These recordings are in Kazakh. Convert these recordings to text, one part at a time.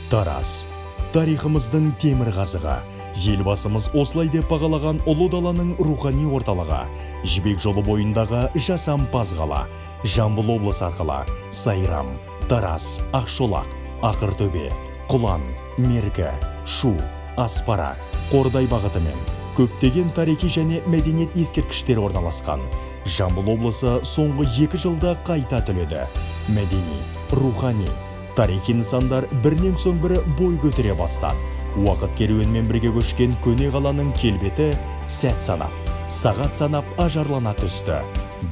Тараз. Тарихымыздың темір қазығы. Елбасымыз осылай деп бағалаған ұлы даланың рухани орталығы. Жібек жолы бойындағы жасампаз қала. Жамбыл облысы арқылы Сайрам, Тараз, Ақшолақ, Ақыртөбе, Құлан, Меркі, Шу, Аспара, Қордай бағытымен көптеген тарихи және мәдениет ескерткіштері орналасқан. Жамбыл облысы соңғы 2 жылда қайта түледі. Мәдени, рухани, тарихи нысандар бірінен соң бірі бой көтере бастады. Уақыт керуенмен бірге көшкен көне қаланың келбеті сәт санап, сағат санап ажарлана түсті.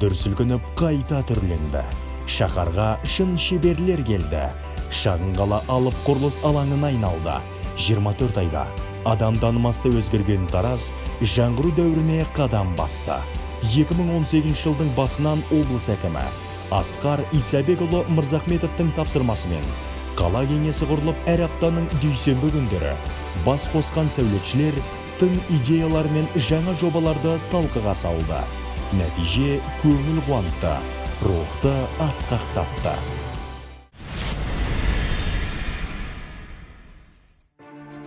Дүр сілкініп қайта түрленді. Шаһарға шын шеберлер келді. Шағын қала алып құрылыс алаңына айналды. 24 айда адам танымастай өзгерген Тараз жаңғыру дәуіріне қадам басты. 2018 жылдың басынан облыс әкімі Асқар Исабекұлы Мырзахметовтың тапсырмасымен қала кеңесі құрылып, әр аптаның дүйсенбі күндері бас қосқан сәулетшілер тың идеялар мен жаңа жобаларды талқыға салды. Нәтиже көңіл қуантты, рухты асқақтатты.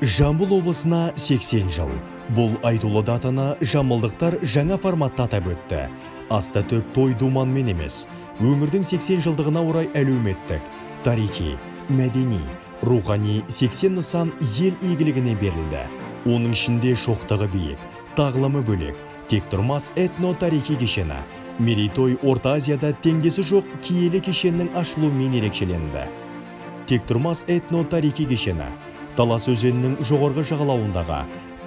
Жамбыл облысына 80 жыл. Бұл айтулы датаны жамбылдықтар жаңа форматта атап өтті. Аста төк той думанмен емес, өңірдің 80 жылдығына орай әлеуметтік, тарихи, мәдени, рухани 80 нысан ел игілігіне берілді. Оның ішінде шоқтығы биік, тағлымы бөлек, тектұрмас этно-тарихи кешені, мерейтой Орта Азияда теңдесі жоқ киелі кешеннің ашылуымен ерекшеленді. Тектұрмас этно-тарихи кешені Талас өзенінің жоғарғы жағалауындағы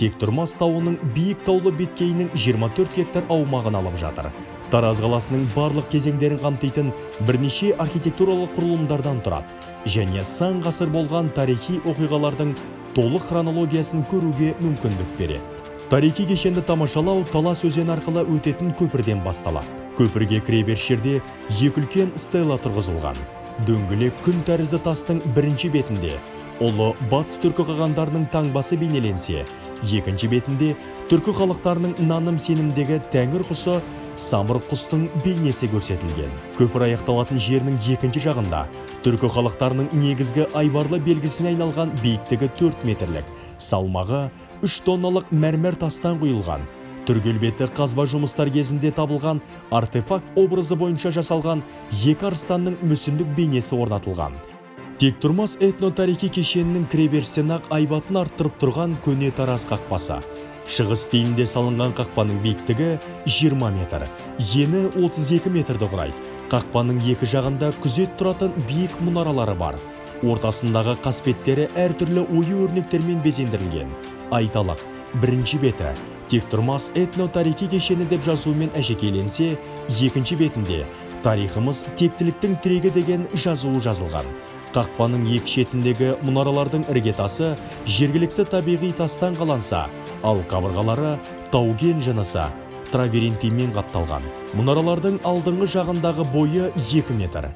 Тектұрмас тауының биік таулы беткейінің 24 гектар аумағын алып жатыр. Тараз қаласының барлық кезеңдерін қамтитын бірнеше архитектуралық құрылымдардан тұрады және сан ғасыр болған тарихи оқиғалардың толық хронологиясын көруге мүмкіндік береді. Тарихи кешенді тамашалау Талас өзені арқылы өтетін көпірден басталады. Көпірге кіреберіс жерде екі үлкен стела тұрғызылған. Дөңгелек күн тәрізді тастың бірінші бетінде ұлы батыс түркі қағандарының таңбасы бейнеленсе, екінші бетінде түркі халықтарының наным сенімдегі тәңір құсы самұрық құстың бейнесі көрсетілген. Көпір аяқталатын жерінің екінші жағында түркі халықтарының негізгі айбарлы белгісіне айналған биіктігі 4 метрлік, салмағы 3 тонналық мәрмәр тастан құйылған, түргелбеті қазба жұмыстар кезінде табылған артефакт образы бойынша жасалған екі арыстанның мүсіндік бейнесі орнатылған. Тектұрмас этно-тарихи кешенінің кіреберістен ақ айбатын арттырып тұрған көне Тараз қақпасы. Шығыс стилінде салынған қақпаның биіктігі 20 метр, ені 32 метрді құрайды. Қақпаның екі жағында күзет тұратын биік мұнаралары бар. Ортасындағы қасбеттері әртүрлі ою өрнектермен безендірілген. Айталық, бірінші беті Тектұрмас этно-тарихи кешені деп жазуымен әшекейленсе, екінші бетінде тарихымыз тектіліктің тірегі деген жазуы жазылған. Қақпаның екі шетіндегі мұнаралардың іргетасы жергілікті табиғи тастан қаланса, ал қабырғалары тауген жынысы траверентинмен қапталған. Мұнаралардың алдыңғы жағындағы бойы 2 метр.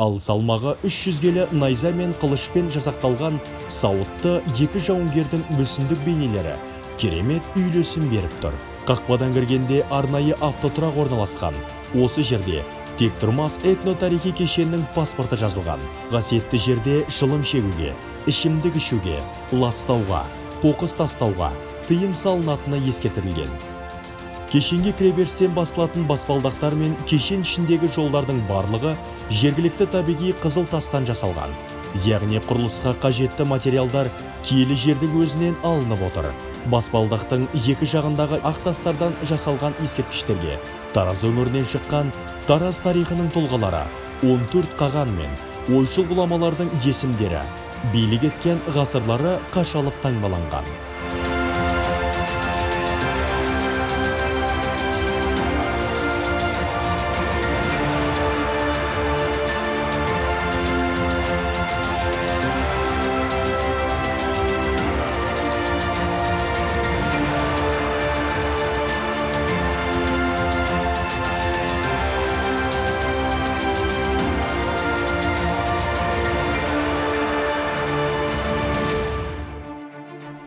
Ал салмағы 300 келі найза мен қылышпен жасақталған сауытты екі жауынгердің мүсіндік бейнелері керемет үйлесім беріп тұр. Қақпадан кіргенде арнайы автотұрақ орналасқан. Осы жерде Тектұрмас этно-тарихи кешенінің паспорты жазылған. Қасиетті жерде шылым шегуге, ішімдік ішуге, ластауға, қоқыс тастауға тыйым салынатыны ескертілген. Кешенге кіреберістен басылатын баспалдақтар мен кешен ішіндегі жолдардың барлығы жергілікті табиғи қызыл тастан жасалған. Яғни құрылысқа қажетті материалдар киелі жердің өзінен алынып отыр. Баспалдақтың екі жағындағы ақ тастардан жасалған ескерткіштерге Тараз өңірінен шыққан Тараз тарихының тұлғалары, 14 қаған мен ойшыл ғұламалардың есімдері, билік еткен ғасырлары қашалып таңбаланған.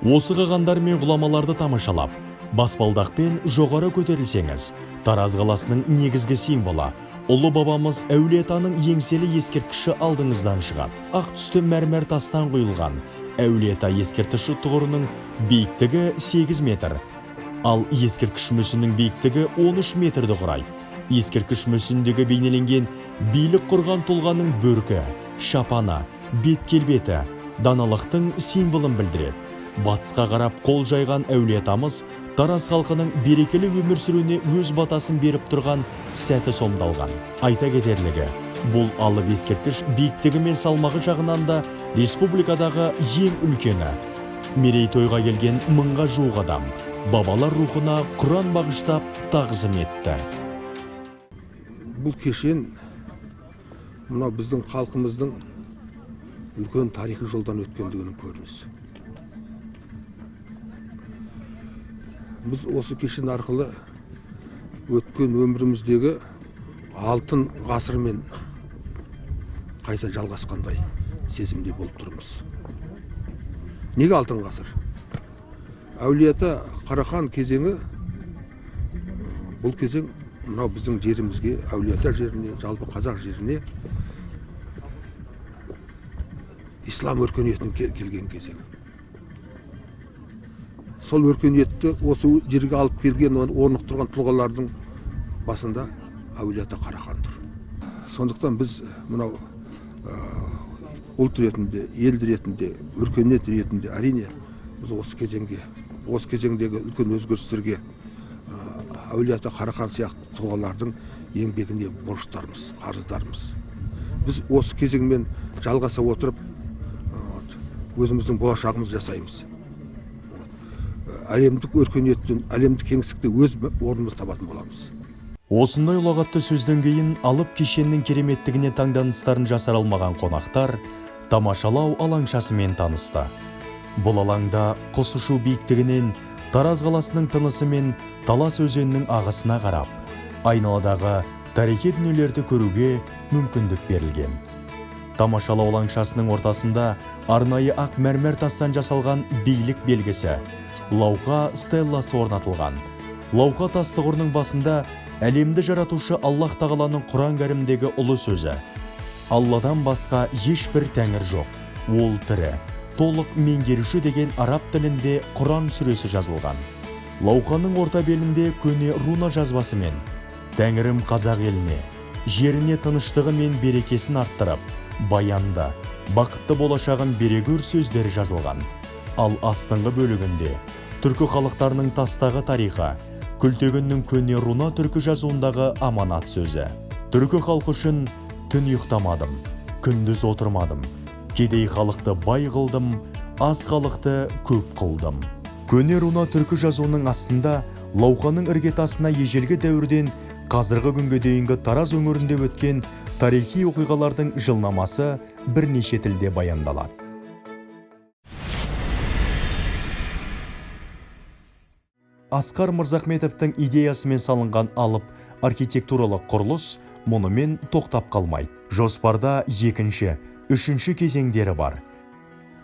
Осы қағандар мен ғұламаларды тамашалап, баспалдақпен жоғары көтерілсеңіз, Тараз қаласының негізгі символы ұлы бабамыз Әулиетаның еңселі ескерткіші алдыңыздан шығады. Ақ түсті мәрмәр тастан құйылған Әулиета ескерткіші тұғырының биіктігі 8 метр, ал ескерткіш мүсінінің биіктігі 13 метрді құрайды. Ескерткіш мүсініндегі бейнеленген билік құрған тұлғаның бөркі, шапаны, бет келбеті даналықтың символын білдіреді. Батысқа қарап қол жайған Әулиетамыз Тараз халқының берекелі өмір сүруіне өз батасын беріп тұрған сәті сомдалған. Айта кетерлігі, бұл алып ескерткіш биіктігі мен салмағы жағынан да республикадағы ең үлкені. Мерейтойға келген 1000-ға жуық адам бабалар рухына Құран бағыштап тағзым етті. Бұл кешен мына біздің халқымыздың үлкен тарихи жолдан өткендігінің көрінісі. Біз осы кешен арқылы өткен өміріміздегі алтын ғасырмен қайта жалғасқандай сезімде болып тұрмыз. Неге алтын ғасыр? Әулиета Қарахан кезеңі, бұл кезең мынау біздің жерімізге, Әулиета жеріне, жалпы қазақ жеріне ислам өркениетінің келген кезеңі. Сол өркениетті осы жерге алып келген, орнықтырған тұлғалардың басында Әулиета Қарахан тұр. Сондықтан біз мынау ұлт ретінде, ел ретінде, өркениет ретінде әрине біз осы кезеңдегі үлкен өзгерістерге Әулиета Қарахан сияқты тұлғалардың еңбегіне борыштармыз, қарыздармыз. Біз осы кезеңмен жалғаса отырып өзіміздің болашағымыз жасаймыз. Әлемдік өркениеттен, әлемдік кеңістікте өз орнымыз табатын боламыз. Осындай ұлағатты сөзден кейін алып кешеннің кереметтігіне таңданыстарын жасар алмаған қонақтар тамашалау алаңшасымен танысты. Бұл алаңда құс ұшу биіктігінен Тараз қаласының тынысы мен Талас өзенінің ағысына қарап, айналадағы тарихи дүниелерді көруге мүмкіндік берілген. Тамашалау алаңшасының ортасында арнайы ақ мәрмәр тастан жасалған билік белгісі, лауқа стелласы орнатылған. Лауқа тас тұғырының басында әлемді жаратушы Аллах тағаланың Құран кәрімдегі ұлы сөзі: Алладан басқа ешбір тәңір жоқ, ол тірі, толық меңгеруші деген араб тілінде Құран сүресі жазылған. Лауқаның орта белінде көне руна жазбасымен Тәңірім қазақ еліне, жеріне тыныштығы мен берекесін арттырып, баянда, бақытты болашағын бере көр сөздері жазылған. Ал астыңғы бөлігінде түркі халықтарының тастағы тарихы, Күлтегіннің көне руна түркі жазуындағы аманат сөзі. Түркі халқы үшін түн ұйықтамадым, күндіз отырмадым, кедей халықты бай қылдым, аз халықты көп қылдым. Көне руна түркі жазуының астында лауқаның іргетасына ежелгі дәуірден қазіргі күнге дейінгі Тараз өңірінде өткен тарихи оқиғалардың жылнамасы бірнеше тілде баяндалады. Асқар Мырзахметовтың идеясымен салынған алып архитектуралық құрылыс мұнымен тоқтап қалмайды. Жоспарда екінші, үшінші кезеңдері бар.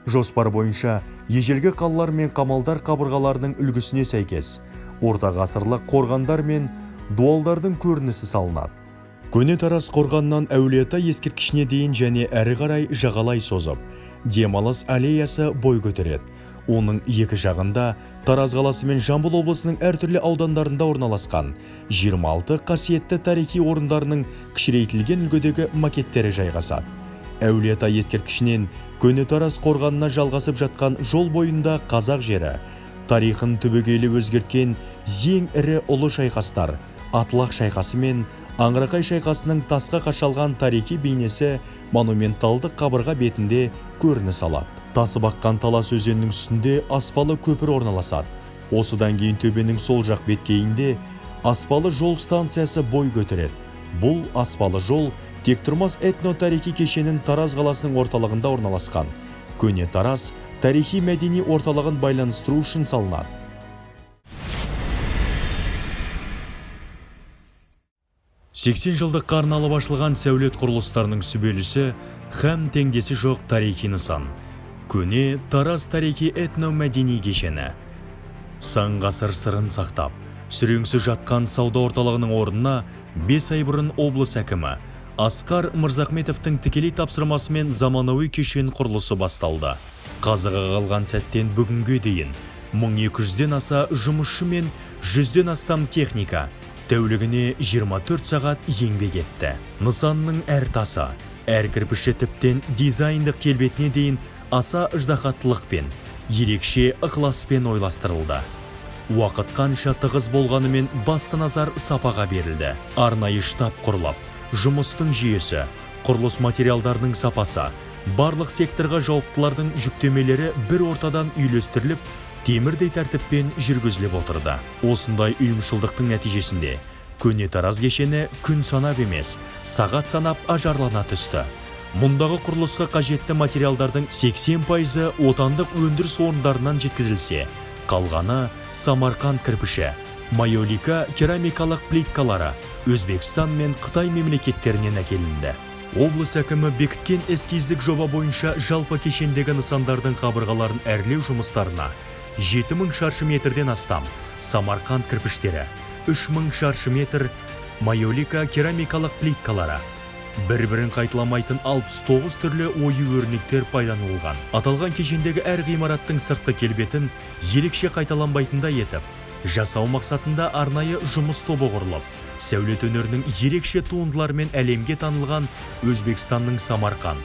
Жоспар бойынша ежелгі қалалар мен қамалдар қабырғаларының үлгісіне сәйкес орта ғасырлық қорғандар мен дуалдардың көрінісі салынады. Көне Тараз қорғаннан Әулиета ескерткішіне дейін және әрі қарай жағалай созып, демалыс аллеясы бой көтереді. Оның екі жағында Тараз қаласы мен Жамбыл облысының әртүрлі аудандарында орналасқан 26 қасиетті тарихи орындарының кішірейтілген үлгідегі макеттері жайғасады. Әулиета ескерткішінен көне Тараз қорғанына жалғасып жатқан жол бойында қазақ жері тарихын түбегейлі өзгерткен ең ірі ұлы шайқастар, Атлақ шайқасы мен Аңырақай шайқасының тасқа қашалған тарихи бейнесі монументалдық қабырға бетінде көрініс алады. Тасы баққан Талас өзенінің үстінде аспалы көпір орналасады. Осыдан кейін төбенің сол жақ беткейінде аспалы жол станциясы бой көтереді. Бұл аспалы жол тектұрмас этно-тарихи кешенін Тараз қаласының орталығында орналасқан. Көне Тараз тарихи-мәдени орталығын байланыстыру үшін салынады. Сексен жылдыққа арналып ашылған сәулет құрылыстарының сүбелісі һәм теңдесі жоқ тарихи нысан. Көне Тараз тарихи этно-мәдени кешені. Сан ғасыр сырын сақтап, Сүреңсіз жатқан сауда орталығының орнына 5 ай бұрын облыс әкімі Асқар Мырзахметовтың тікелей тапсырмасымен заманауи кешен құрылысы басталды. Қазығы қалған сәттен бүгінге дейін 1200-ден аса жұмысшы мен 100-ден астам техника тәулігіне 24 сағат еңбек етті. Нысанның әр тасы, әр кірпіші тіптен дизайндық келбетіне дейін аса ыждахаттылықпен, ерекше ықыласпен ойластырылды. Уақыт қанша тығыз болғанымен басты назар сапаға берілді. Арнайы штаб құрылып, жұмыстың жүйесі, құрылыс материалдарының сапасы, барлық секторға жауаптылардың жүктемелері бір ортадан үйлестіріліп, темірдей тәртіппен жүргізіліп отырды. Осындай ұйымшылдықтың нәтижесінде көне Тараз кешені күн санап емес, сағат санап ажарлана түсті. Мұндағы құрылысқа қажетті материалдардың 80% отандық өндіріс орындарынан жеткізілсе, қалғаны Самарқанд кірпіші, Майолика керамикалық плиткалары Өзбекстан мен Қытай мемлекеттерінен әкелінді. Облыс әкімі бекіткен эскиздік жоба бойынша жалпы кешендегі нысандардың қабырғаларын әрлеу жұмыстарына 7000 шаршы метрден астам Самарқанд кірпіштері, 3000 шаршы метр Майолика керамикалық плиткалары, бір-бірін қайталамайтын 69 түрлі ою-өрнектер пайдаланылған. Аталған кешендегі әр ғимараттың сыртқы келбетін ерекше қайталанбайтындай етіп, жасау мақсатында арнайы жұмыс тобы құрылып, сәулет өнерінің ерекше туындыларымен әлемге танылған Өзбекстанның Самарқанд,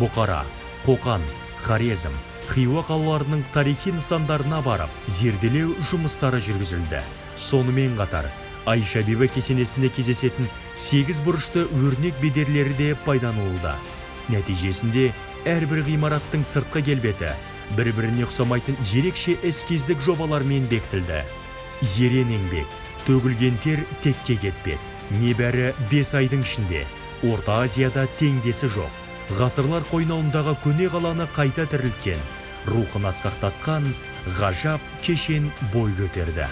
Бұқара, Қоқан, Хорезм, Хиуа қалаларының тарихи нысандарына барып, зерделеу жұмыстары жүргізілді. Сонымен қатар, Айша Бибі кесенесінде кездесетін 8 бұрышты өрнек бедерлері де пайдаланылды. Нәтижесінде әрбір ғимараттың сыртқы келбеті бір-біріне ұқсамайтын ерекше эскиздік жобалармен бекітілді. Ерен еңбек, төгілген тер текке кетпеді. Небәрі 5 айдың ішінде Орта Азияда теңдесі жоқ. Ғасырлар қойнауындағы көне қаланы қайта тірілткен, рухын асқақтатқан ғажап кешен бой көтерді.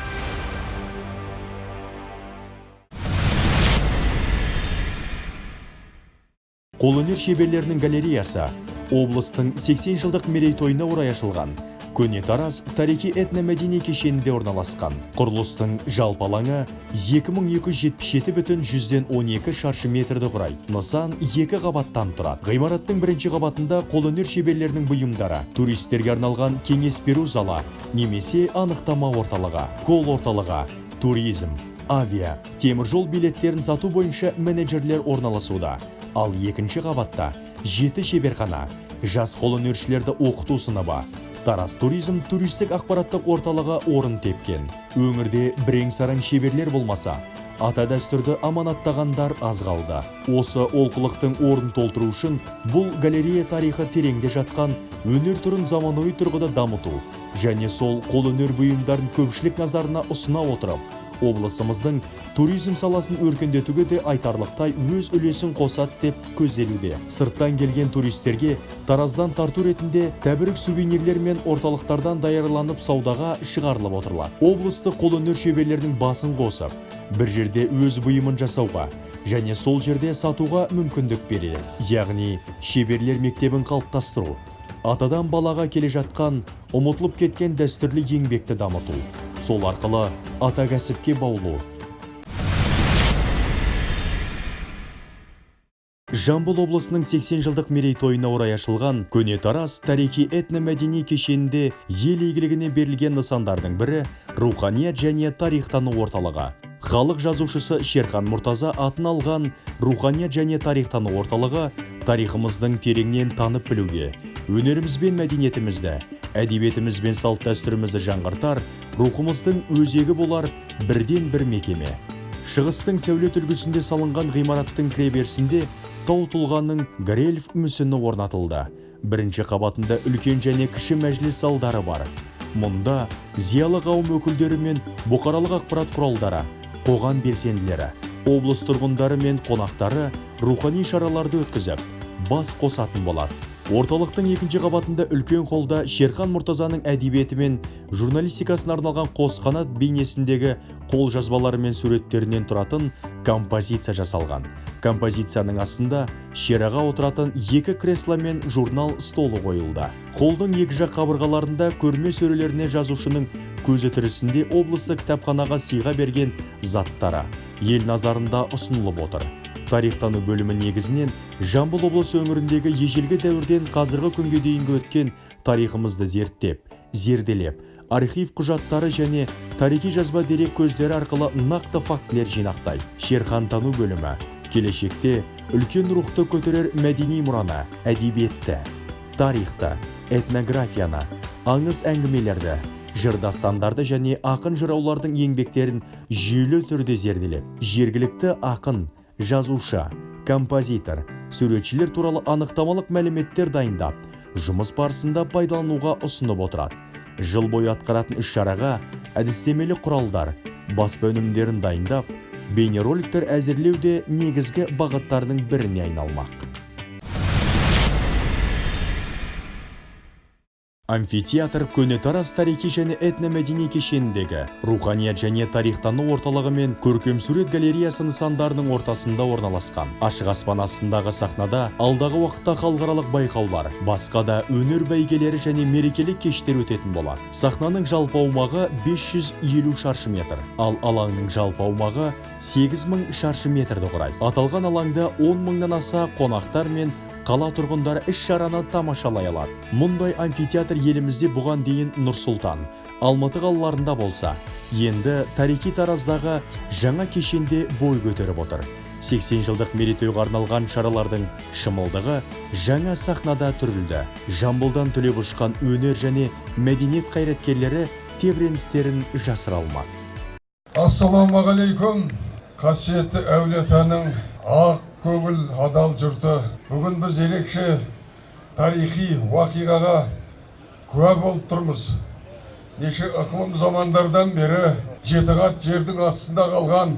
Қолөнер шеберлерінің галереясы облыстың 80 жылдық мерейтойына орай ашылған көне Тараз тарихи этномәдени кешенінде орналасқан. Құрылыстың жалпы алаңы 2277,12 шаршы метрді құрайды. Нысан 2 қабаттан тұрады. Ғимараттың бірінші қабатында қолөнер шеберлерінің бұйымдары, туристерге арналған кеңес беру залы, немесе анықтама орталығы, кол орталығы, туризм, авиа, теміржол билеттерін сату бойынша менеджерлер орналасуда. Ал екінші қабатта 7 шеберхана, жас қолөнершілерді оқыту сыныбы, Тараз туризм туристік ақпараттық орталығы орын тепкен. Өңірде бірең-сараң шеберлер болмаса, ата дәстүрді аманаттағандар аз қалды. Осы олқылықтың орын толтыру үшін бұл галерея тарихы тереңде жатқан өнер түрін заманауи тұрғыда дамыту және сол қолөнер бұйымдарын көпшілік назарына ұсына отырып, облысымыздың туризм саласын өркендетуге де айтарлықтай өз үлесін қосады деп көзделуде. Сырттан келген туристерге Тараздан тарту ретінде тәбірік сувенирлер мен орталықтардан даярланып саудаға шығарылып отырылады. Облыстық қолөнер шеберлердің басын қосып, бір жерде өз бұйымын жасауға және сол жерде сатуға мүмкіндік береді. Яғни шеберлер мектебін қалыптастыру, атадан балаға келе жатқан, ұмытылып кеткен дәстүрлі еңбекті дамыту, сол арқылы ата кәсіпке баулу. Жамбыл облысының 80 жылдық мерейтойына орай ашылған көне Тараз тарихи этномәдени кешенінде ел игілігіне берілген нысандардың бірі руханият және тарихтану орталығы. Халық жазушысы Шерхан Мұртаза атын алған руханият және тарихтану орталығы тарихымыздың тереңнен танып білуге, өнеріміз бен мәдениетімізді, әдебиетіміз бен салт дәстүрімізді жаңғыртар, рухымыздың өзегі болар бірден бір мекеме. Шығыстың сәулет үлгісінде салынған ғимараттың кіреберісінде тау тұлғаның горельеф мүсіні орнатылды. Бірінші қабатында үлкен және кіші мәжіліс залдары бар. Мұнда зиялы қауым өкілдері мен бұқаралық ақпарат құралдары, қоғам белсенділері, облыс тұрғындары мен қонақтары рухани шараларды өткізіп, бас қосатын болады. Орталықтың екінші қабатында үлкен холда Шерхан Мұртазаның әдебиеті мен журналистикасына арналған қос қанат бейнесіндегі қол жазбалары мен суреттерінен тұратын композиция жасалған. Композицияның астында шераға отыратын 2 кресло мен журнал столы қойылды. Холдың екі жақ қабырғаларында көрме сөрелеріне жазушының көзі тірісінде облыстық кітапханаға сыйға берген заттары ел назарында ұсынылып отыр. Тарихтану бөлімі негізінен Жамбыл облысы өңіріндегі ежелгі дәуірден қазіргі күнге дейінгі өткен тарихымызды зерттеп, зерделеп, архив құжаттары және тарихи жазба дерек көздері арқылы нақты фактілер жинақтайды. Шерхантану бөлімі келешекте үлкен рухты көтерер мәдени мұраны, әдебиетті, тарихты, этнографияны, аңыз әңгімелерді, жыр-дастандарды және ақын жыраулардың еңбектерін жүйелі түрде зерделеп, жергілікті ақын, жазушы, композитор, суретшілер туралы анықтамалық мәліметтер дайындап, жұмыс барысында пайдалануға ұсынып отырады. Жыл бойы атқаратын іс-шараға әдістемелі құралдар, баспа өнімдерін дайындап, бейнероликтер әзірлеу де негізгі бағыттарының біріне айналмақ. Амфитеатр көне Тараз тарихи және этномәдени кешеніндегі руханият және тарихтану орталығы мен көркем сурет галереясы нысандарының ортасында орналасқан. Ашық аспан астындағы сахнада алдағы уақытта халықаралық байқаулар, басқа да өнер бәйгелері және мерекелік кештер өтетін болады. Сахнаның жалпы аумағы 550 шаршы метр, ал алаңның жалпы аумағы 8000 шаршы метрді құрайды. Аталған алаңда 10 мыңнан аса қонақтар мен қала тұрғындары іс-шараны тамашалай алады. Мұндай амфитеатр елімізде бұған дейін Нұр-Сұлтан, Алматы қалаларында болса, енді тарихи Тараздағы жаңа кешенде бой көтеріп отыр. 80 жылдық мерейтойға арналған шаралардың шымылдығы жаңа сахнада түрілді. Жамбылдан түлеп ұшқан өнер және мәдениет қайраткерлері тебіреністерін жасыра алмады. Ассаламағалейкум, қасиетті әулетаның ақ көңіл адал жұрты. Бүгін біз ерекше тарихи уақиғаға куә болып тұрмыз. Неше ықылым замандардан бері жетіғат жердің астында қалған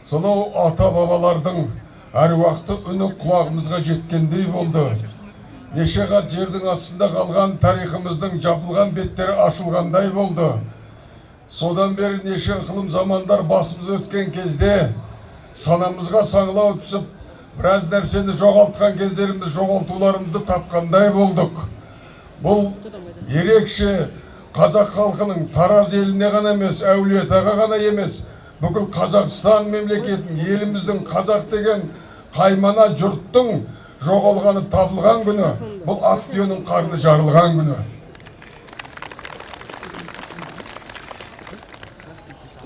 сонау ата-бабалардың әруақты үні құлағымызға жеткендей болды. Неше ғат жердің астында қалған тарихымыздың жабылған беттері ашылғандай болды. Содан бері неше ықылым замандар басымыз өткен кезде санамызға саңлау түсіп, біраз нәрсені жоғалтқан кездеріміз, жоғалтуларымызды тапқандай болдық. Бұл ерекше қазақ халқының Тараз еліне ғана емес, Әулиеатаға ғана емес, бүкіл Қазақстан мемлекетін, еліміздің қазақ деген қаймана жұрттың жоғалғаны табылған күні, бұл Ақтүйенің қарны жарылған күні.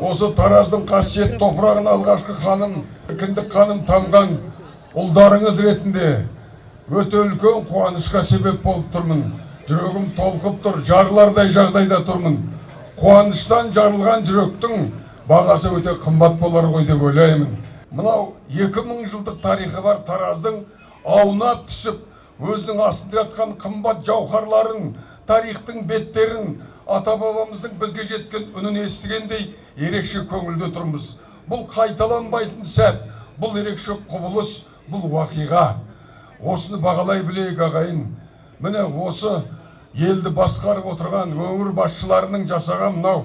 Осы Тараздың қасиет топырағын алғашқы ханым, кіндік ханым тамған ұлдарыңыз ретінде өте үлкен қуанышқа себеп болып тұрмын. Жүрегім толқып тұр, жарылардай жағдайда тұрмын. Қуаныштан жарылған жүректің бағасы өте қымбат болар ғой деп ойлаймын. Мынау 2000 жылдық тарихы бар Тараздың аунап түсіп, өзінің астында жатқан қымбат жауһарларын, тарихтың беттерін, ата-бабамыздың бізге жеткен үнін естігендей ерекше көңілде тұрмыз. Бұл қайталанбайтын сәт, бұл ерекше құбылыс, бұл уақиға. Осыны бағалай білейік ағайын. Міне осы елді басқарып отырған өңір басшыларының жасаған мынау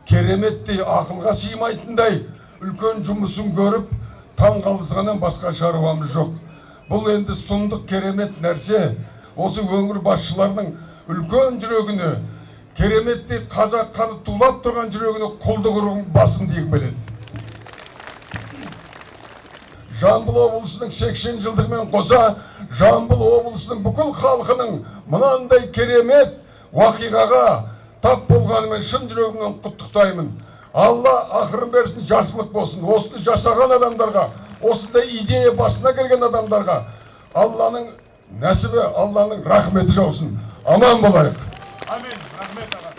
кереметтей, ақылға сыймайтындай үлкен жұмысын көріп, таңғалысқаннан басқа шаруамыз жоқ. Бұл енді сұмдық керемет нәрсе. Осы өңір басшыларының үлкен жүрегіне, кереметтей қазақ қаны тулап тұрған жүрегіне құлдық ұрығын басым дейік біледі. Жамбыл облысының 80 жылдығымен қоса, Жамбыл облысының бүкіл халқының мынандай керемет уақиғаға тап болғанымен шын жүрегімнен құттықтаймын. Алла ақырын берсін, жақсылық болсын. Осыны жасаған адамдарға, осындай идея басына келген адамдарға Алланың нәсібі, Алланың рахметі жаусын. Аман болайық. Амин, рахмет аға.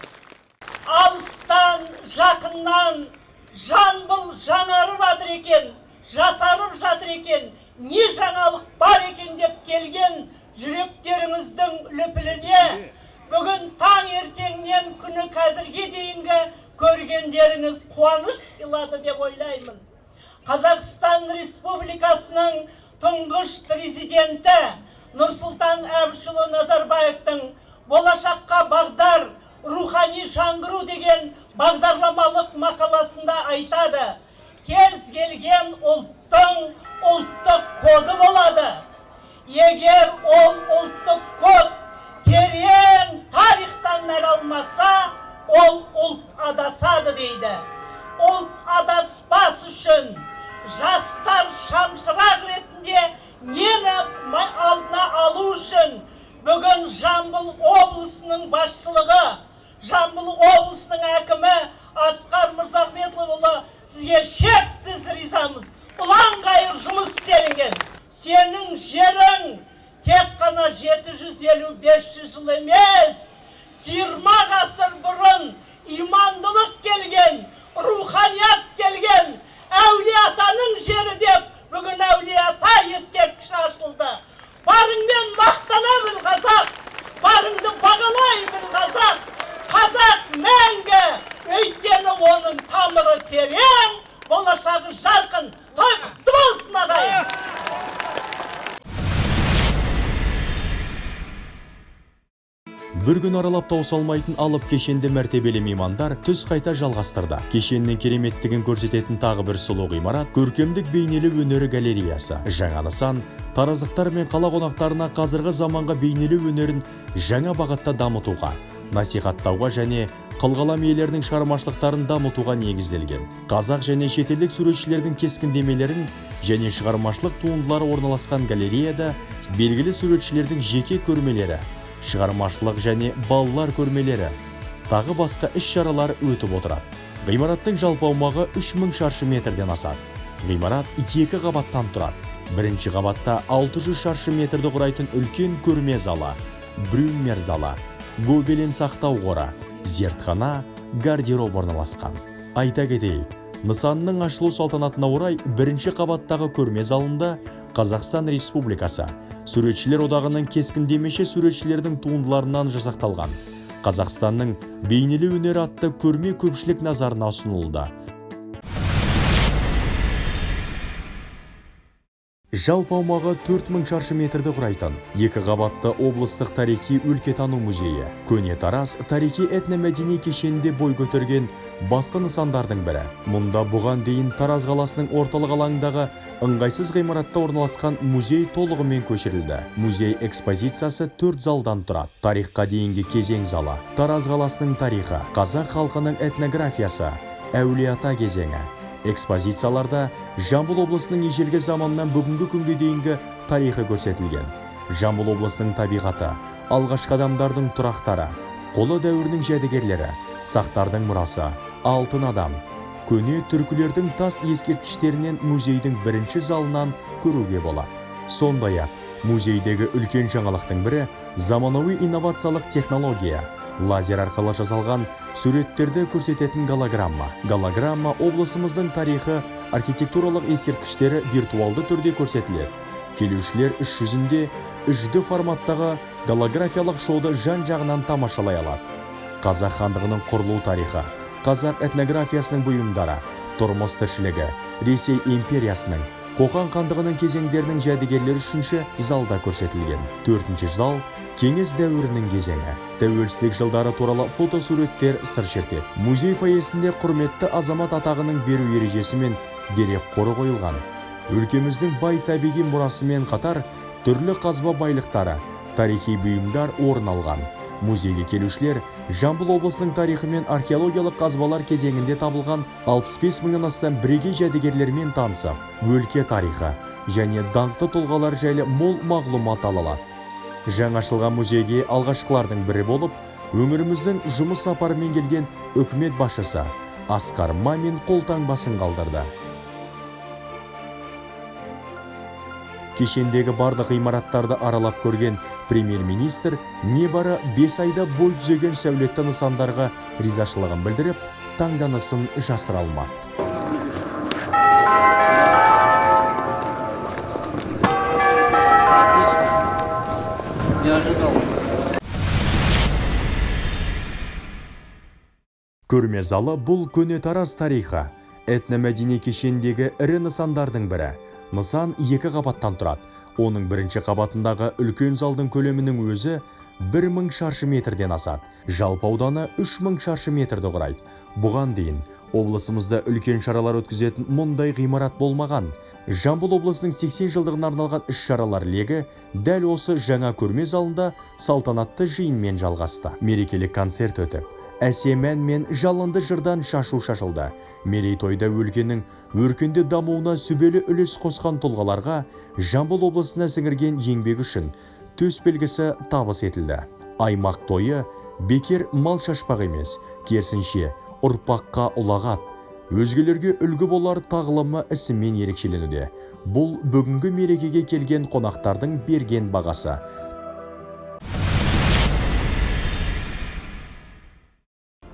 Алыстан, жақыннан Жамбыл жаңарып жатыр екен, жасарып жатыр екен, не жаңалық бар екен деп келген жүректеріңіздің лүпіліне бүгін таң ертеңнен күні қазірге дейінгі көргендеріңіз қуаныш сыйлады деп ойлаймын. Қазақстан Республикасының тұңғыш президенті Нұрсұлтан Әбішұлы Назарбаевтың болашаққа бағдар рухани жаңғыру деген бағдарламалық мақаласында айтады: кез келген ұлттың ұлттық коды болады. Егер ол ұлттық код терең тарихтан нәр алмаса, ол ұлт адасады дейді. Ұлт адаспас үшін жастар шамшырақ ретінде нені алдына алу үшін бүгін Жамбыл облысының басшылығы, Жамбыл облысының әкімі Асқар Мырзахметұлы сізге шексіз ризамыз. Ұлан-ғайыр жұмыс істелінген. Сенің жерің тек қана 750-500 жыл емес, 20 ғасыр бұрын имандылық келген, руханият келген, әулиетаның жері деп бүгін әулиета ескерткіші ашылды. Барыңмен мақтана біл қазақ, барыңды бағалай біл қазақ. Қазақ мәңгі, өйткені оның тамыры терең, болашағы жарқын. Той құтты болсын ағайын. Бір күн аралап таусалмайтын алып кешенді мәртебелі меймандар түс қайта жалғастырды. Кешеннің кереметтігін көрсететін тағы бір сұлу ғимарат көркемдік бейнелі өнері галереясы. Жаңа нысан таразықтар мен қала қонақтарына қазіргі заманға бейнелі өнерін жаңа бағытта дамытуға, насихаттауға және қылғалам иелерінің шығармашылықтарын дамытуға негізделген. Қазақ және шетелдік суретшілердің кескіндемелерін және шығармашылық туындылары орналасқан галереяда белгілі суретшілердің жеке көрмелері, шығармашылық және балалар көрмелері, тағы басқа іс-шаралар өтіп отырады. Ғимараттың жалпы аумағы 3000 шаршы метрден асады. Ғимарат 2 қабаттан тұрады. Бірінші қабатта 600 шаршы метрді құрайтын үлкен көрме залы, Брюмер залы, Гобелен сақтау қоры, зертхана, гардероб орналасқан. Айта кетейік, нысанның ашылу салтанатына орай бірінші қабаттағы көрме залында Қазақстан Республикасы Суретшілер одағының кескіндемеші суретшілердің туындыларынан жасақталған Қазақстанның бейнелі өнері атты көрме көпшілік назарына ұсынылды. Жалпы аумағы 4000 шаршы метрді құрайтын 2 қабатты облыстық тарихи өлкетану музейі, көне Тараз тарихи этномәдени кешенде бой көтерген басты нысандардың бірі. Мұнда бұған дейін Тараз қаласының орталық алаңындағы ыңғайсыз ғимаратта орналасқан музей толығымен көшірілді. Музей экспозициясы 4 залдан тұрады. Тарихқа дейінгі кезең залы, Тараз қаласының тарихы, қазақ халқының этнографиясы, әулиеата кезеңі. Экспозицияларда Жамбыл облысының ежелгі заманнан бүгінгі күнге дейінгі тарихы көрсетілген. Жамбыл облысының табиғаты, алғашқы адамдардың тұрақтары, қола дәуірінің жәдігерлері, сақтардың мұрасы, алтын адам, көне түркілердің тас ескерткіштерінен музейдің бірінші залынан көруге болады. Сондай-ақ, музейдегі үлкен жаңалықтың бірі заманауи инновациялық технология, лазер арқылы жасалған суреттерді көрсететін голограмма. Голограмма облысымыздың тарихы, архитектуралық ескерткіштері виртуалды түрде көрсетіледі. Келушілер іс жүзінде 3D форматтағы голографиялық шоуды жан-жағынан тамашалай алады. Қазақ хандығының құрылу тарихы, қазақ этнографиясының бұйымдары, тұрмыс тіршілігі, Ресей империясының, Қоқан хандығының кезеңдерінің жәдігерлері үшінші залда көрсетілген. 4-ші зал кеңес дәуірінің кезеңі. Тәуелсіздік жылдары туралы фотосуреттер сыр шертеді. Музей фойесінде құрметті азамат атағының беру ережесі мен дерек қоры қойылған. Өлкеміздің бай табиғи мұрасымен қатар түрлі қазба байлықтары, тарихи бұйымдар орын алған. Музейге келушілер Жамбыл облысының тарихы мен археологиялық қазбалар кезеңінде табылған 65 мыңнан астам бірегей жәдігерлермен танысып, өлке тарихы және даңқты тұлғалар жайлы мол мағлұмат ала алады. Жаңа ашылған музейге алғашқылардың бірі болып, өңіріміздің жұмыс сапарымен келген үкімет басшысы Асқар Мамин қолтаңбасын қалдырды. Кешендегі барлық ғимараттарды аралап көрген премьер-министр небары 5 айда бой түзеген сәулетті нысандарға ризашылығын білдіріп, таңданысын жасыра алмады. Көрме залы бұл көне Тараз тарихы, этномәдени кешендегі ірі нысандардың бірі. Нысан 2 қабаттан тұрады. Оның бірінші қабатындағы үлкен залдың көлемінің өзі 1000 шаршы метрден асады. Жалпы ауданы 3000 шаршы метрді құрайды. Бұған дейін облысымызда үлкен шаралар өткізетін мұндай ғимарат болмаған. Жамбыл облысының 80 жылдығына арналған іс-шаралар легі дәл осы жаңа көрме залында салтанатты жиынмен жалғасты. Мерекелік концерт өтіп, әсемән мен жалынды жырдан шашу шашылды. Мерейтойда өлкенің өркенді дамуына сүбелі үлес қосқан тұлғаларға Жамбыл облысына сіңірген еңбек үшін төсбелгісі табыс етілді. Аймақ тойы бекер мал шашпақ емес, керісінше ұрпаққа ұлағат, өзгелерге үлгі болар тағылымы ісімен ерекшеленуде. Бұл бүгінгі мерекеге келген қонақтардың берген бағасы.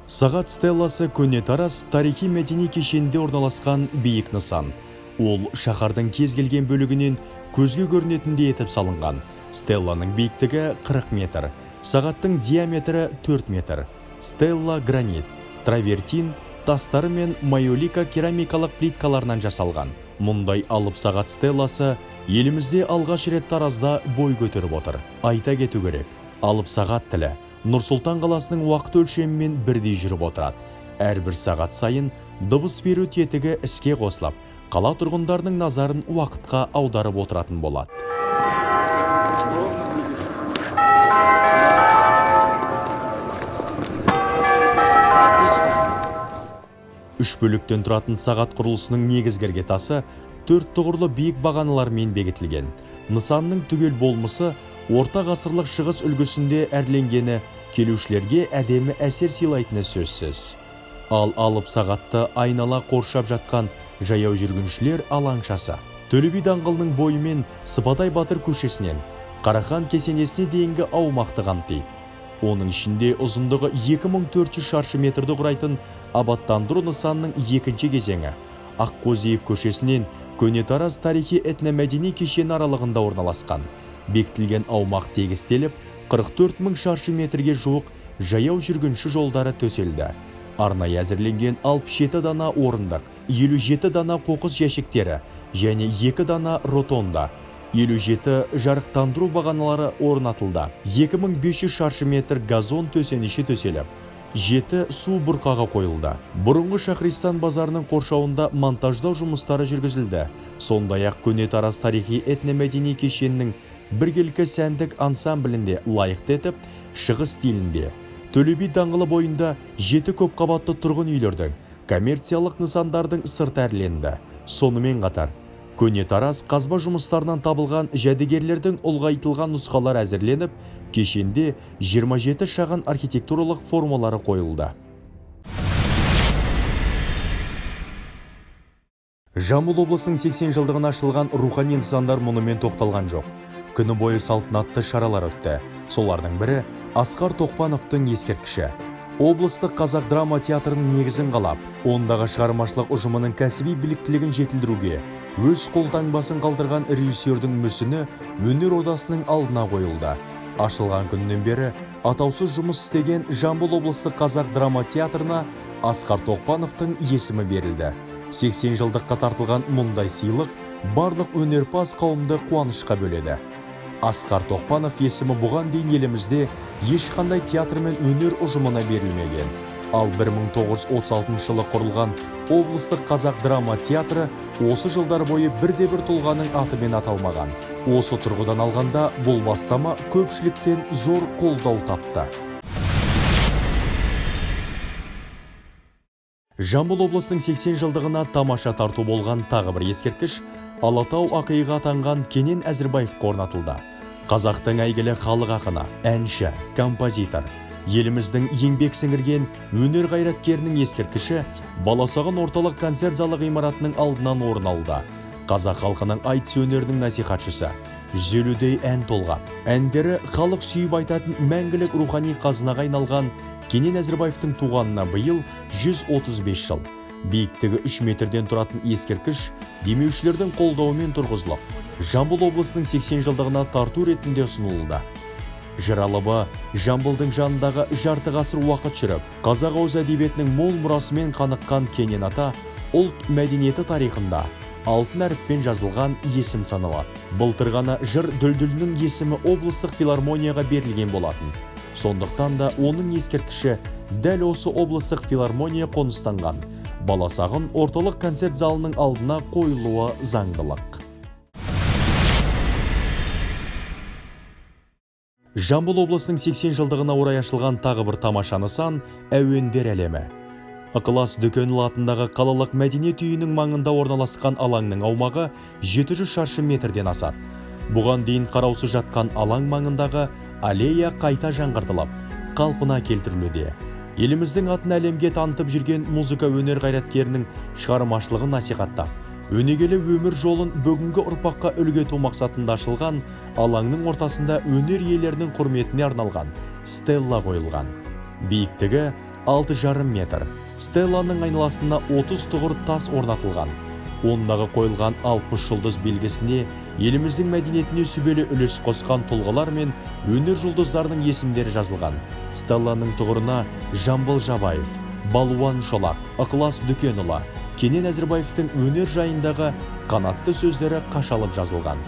Сағат стелласы көне Тараз тарихи мәдени кешенінде орналасқан биік нысан. Ол шаһардың кез келген бөлігінен көзге көрінетіндей етіп салынған. Стелланың биіктігі 40 метр, сағаттың диаметрі 4 метр. Стелла гранит, травертин, тастары мен майолика керамикалық плиткаларынан жасалған. Мұндай алып сағат стелласы елімізде алғаш рет Таразда бой көтеріп отыр. Айта кету керек, алып сағат тілі Нұр-Сұлтан қаласының уақыт өлшемімен бірдей жүріп отырады. Әрбір сағат сайын дыбыс беру тетігі іске қосылып, қала тұрғындарының назарын уақытқа аударып отыратын болады. Үш бөліктен тұратын сағат құрылысының негізгі іргетасы 4 тұғырлы биік бағаналармен бекітілген. Нысанның түгел болмысы орта ғасырлық шығыс үлгісінде әрленгені келушілерге әдемі әсер сыйлайтыны сөзсіз. Ал алып сағатты айнала қоршап жатқан жаяу жүргіншілер алаңшасы. Төле би даңғылының бойымен Сыпатай Батыр көшесінен Қарахан кесенесіне дейінгі аумақты қамтиды. Оның ішінде ұзындығы 2400 шаршы метрді құрайтын абаттандыру нысанның екінші кезеңі Аққозиев көшесінен көне Тараз тарихи этномәдени кешені аралығында орналасқан. Бекітілген аумақ тегістеліп, 44 000 шаршы метрге жуық жаяу жүргінші жолдары төселді. Арнайы әзірленген 67 дана орындық, 57 дана қоқыс жәшіктері және 2 дана ротонда, 57 жарықтандыру бағаналары орнатылды. 2500 шаршы метр газон төсеніші төселіп, 7 су бұрқағы қойылды. Бұрынғы Шахристан базарының қоршауында монтаждау жұмыстары жүргізілді. Сондай-ақ көне Тараз тарихи этномәдени кешенінің біркелкі сәндік ансамблінде лайықты етіп, шығыс стилінде Төле би даңғылы бойында 7 көпқабатты тұрғын үйлердің, коммерциялық нысандардың сырты әрленді. Сонымен қатар, көне Тараз қазба жұмыстарынан табылған жәдігерлердің ұлғайтылған нұсқалар әзірленіп, кешенде 27 шағын архитектуралық формалары қойылды. Жамбыл облысының 80 жылдығына ашылған рухани нысандар мұнымен тоқталған жоқ. Күні бойы салтанатты шаралар өтті. Солардың бірі Асқар Тоқпановтың ескерткіші. Облыстық қазақ драма театрының негізін қалап, ондағы шығармашылық ұжымының кәсіби біліктілігін жетілдіруге өз қолтаңбасын қалдырған режиссердің мүсіні өнер ордасының алдына қойылды. Ашылған күннен бері атаусыз жұмыс істеген Жамбыл облыстық қазақ драма театрына Асқар Тоқпановтың есімі берілді. 80 жылдыққа тартылған мұндай сыйлық барлық өнерпаз қауымды қуанышқа бөледі. Асқар Тоқпанов есімі бұған дейін елімізде ешқандай театр мен өнер ұжымына берілмеген. Ал 1936 жылы құрылған облыстық қазақ драма театры осы жылдар бойы бірде-бір тұлғаның атымен аталмаған. Осы тұрғыдан алғанда бұл бастама көпшіліктен зор қолдау тапты. Жамбыл облысының 80 жылдығына тамаша тарту болған тағы бір ескерткіш Алатау ақиығы атанған Кенен Әзірбаевқа орнатылды. Қазақтың әйгілі халық ақыны, әнші, композитор, еліміздің еңбек сіңірген өнер қайраткерінің ескерткіші Баласағұн орталық концерт залы ғимаратының алдынан орын алды. Қазақ халқының айтыс өнерінің насихатшысы, 150-дей ән толғап, әндері халық сүйіп айтатын мәңгілік рухани қазынаға айналған Кенен Әзірбаевтың туғанына биыл 135 жыл. Биіктігі 3 метрден тұратын ескерткіш демеушілердің қолдауымен тұрғызылып, Жамбыл облысының 80 жылдығына тарту ретінде ұсынылды. Жыр алыбы Жамбылдың жанындағы жарты ғасыр уақыт жүріп, қазақ ауыз әдебиетінің мол мұрасымен қаныққан Кенен ата ұлт мәдениеті тарихында алтын әріппен жазылған есім саналады. Былтыр ғана жыр дүлдүлінің есімі облыстық филармонияға берілген болатын. Сондықтан да оның ескерткіші дәл осы облыстық филармония қоныстанған Баласағұн орталық концерт залының алдына қойылуы заңдылық. Жамбыл облысының 80 жылдығына орай ашылған тағы бір тамаша нысан әуендер әлемі. Ықылас дүкені атындағы қалалық мәдениет үйінің маңында орналасқан алаңның аумағы 700 шаршы метрден асады. Бұған дейін қараусыз жатқан алаң маңындағы аллея қайта жаңғыртылып, қалпына келтірілуде. Еліміздің атын әлемге танытып жүрген музыка өнер қайраткерінің шығармашылығын насихаттап, өнегелі өмір жолын бүгінгі ұрпаққа үлгі ету мақсатында ашылған алаңның ортасында өнер иелерінің құрметіне арналған стелла қойылған. Биіктігі 6,5 метр. Стелланың айналасына 30 тұғыр тас орнатылған. Ондағы қойылған 60 жұлдыз белгісіне еліміздің мәдениетіне сүбелі үлес қосқан тұлғалар мен өнер жұлдыздарының есімдері жазылған. Стелланың тұғырына Жамбыл Жабаев, Балуан Шолақ, Ықылас Дүкенұлы, Кенен Әзірбаевтың өнер жайындағы қанатты сөздері қашалып жазылған.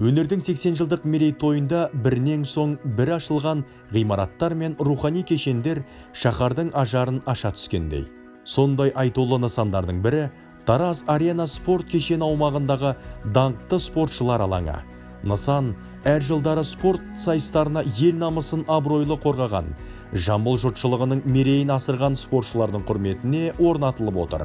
Өнердің 80 жылдық мерейтойында бірінен соң бір ашылған ғимараттар мен рухани кешендер шаһардың ажарын аша түскендей. Сондай айтулы нысандардың бірі Тараз Арена спорт кешені аумағындағы даңқты спортшылар алаңы. Нысан әр жылдары спорт сайыстарына ел намысын абыройлы қорғаған, Жамбыл жұртшылығының мерейін асырған спортшылардың құрметіне орнатылып отыр.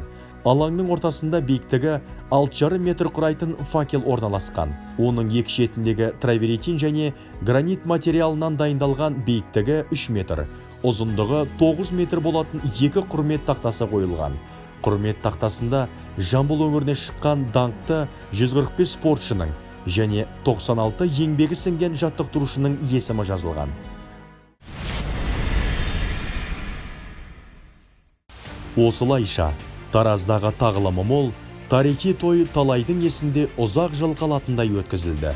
Алаңның ортасында биіктігі 6,5 метр құрайтын факел орналасқан. Оның екі шетіндегі траверитин және гранит материалынан дайындалған биіктігі 3 метр, ұзындығы 9 метр болатын екі құрмет тақтасы қойылған. Құрмет тақтасында Жамбыл өңіріне шыққан даңқты 145 спортшының және 96 еңбегі сіңген жаттықтырушының есімі жазылған. Осылайша, Тараздағы тағылымы мол, тарихи той талайдың есінде ұзақ жыл қалатындай өткізілді.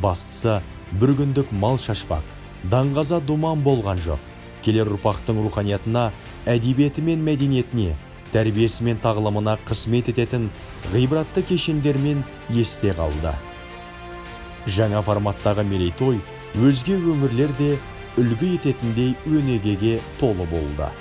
Бастысы, бір күндік мал шашпақ, даңғаза думан болған жоқ. Келер ұрпақтың руханиятына, әдебиеті мен мәдениетіне, тәрбиесі мен тағылымына қызмет ететін ғибратты кешендермен есте қалды. Жаңа форматтағы мерейтой өзге өңірлерде үлгі ететіндей өнегеге толы болды.